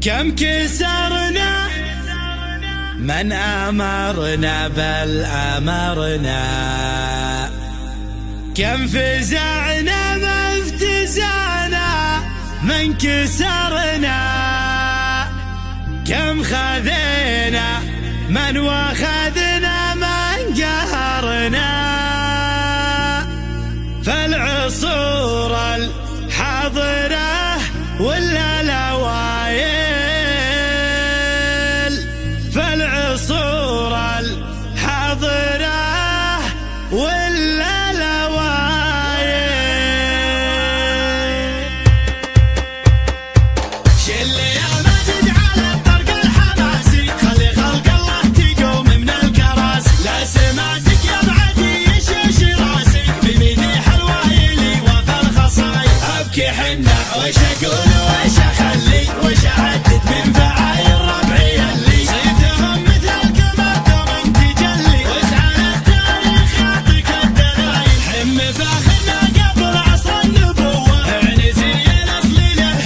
كم كسرنا من أمرنا بل أمرنا، كم فزعنا ما افتزعنا من كسرنا، كم خذينا من واخذنا من قهرنا. فالعصور الحاضرة ولا الأوائل، فالعصور الحاضرة ولا الأوائل. شل يا مجد على الطرق الحماسي، خلي خلق الله تقوم من الكراسي. لا سمعتك يا بعدي يشوش راسي، بمديح الوايلي وفي الخصاي. أبكي حنا وش أقول وش أخلي وش أعدد من فعايل ربعي اللي صيتهم مثل الكمادة من تجلي، واسعى التاريخ يعطيك الدلايل. حم فاخرنا قبل عصر النبوة، اعنزي الأصلي له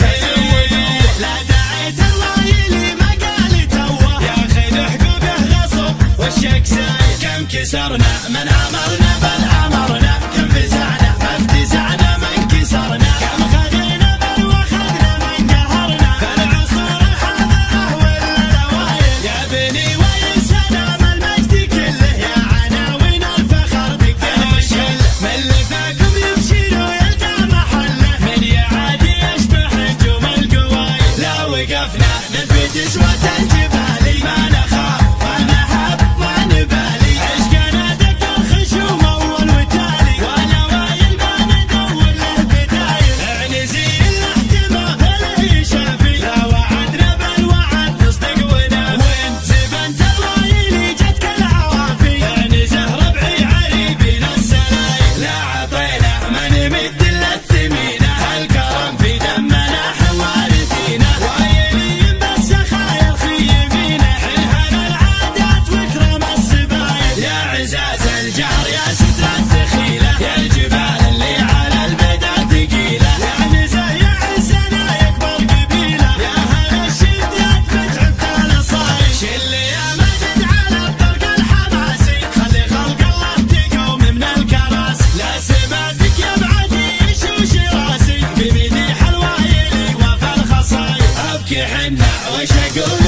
لا دعيت الوايلي مقالي توه. ياخذ حقوقه غصب والشك سايل. كم كسرنا من أمرنا بل أمرنا، كم فزعنا ما افتزعنا من كسرنا، كم خذينا بل واخذنا من قهرنا. فالعصور الحاضرة ولا الأوائل. يا بني ويل سلام المجد كله، يا عناوين الفخر دقة وشله. من لفاكم يبشر ويلقى محله، من يعادي يشبح نجوم القوايل. لا وقفنا نثبت اسوة الجبالي، ما نخاف ما نهاب ما نبالي. عشقنا دق الخشوم أول وتالي، والأوائل ما ندور له بدايل. اعنزي الاحتمال له شافي، لا وعدنا بل وعد نصدق ونافي. وين زبنت الوايلي جتك العوافي، اعنزه ربعي عريبين السلايل. لا عطينا ما نمد الا الثمينه، الكرم في دمنا حوارثينا. وايلين بس خايل خيبينا، حلها العادات واكرم السبايل. يا عزاز الجار يا ستر الدخيله، يا الجبال اللي على البدا ثقيله. يا نزه يا عزنا يكبر قبيله، يا هل الشدات بتعبت الاصايل. شل يا مجد على الطرق الحماسي، خلي خلق الله تقوم من الكراسي. لا سمعتك يا بعدي يشوش راسي، بمديح الوايلي وفي الخصايل. ابكي حنا وش اقول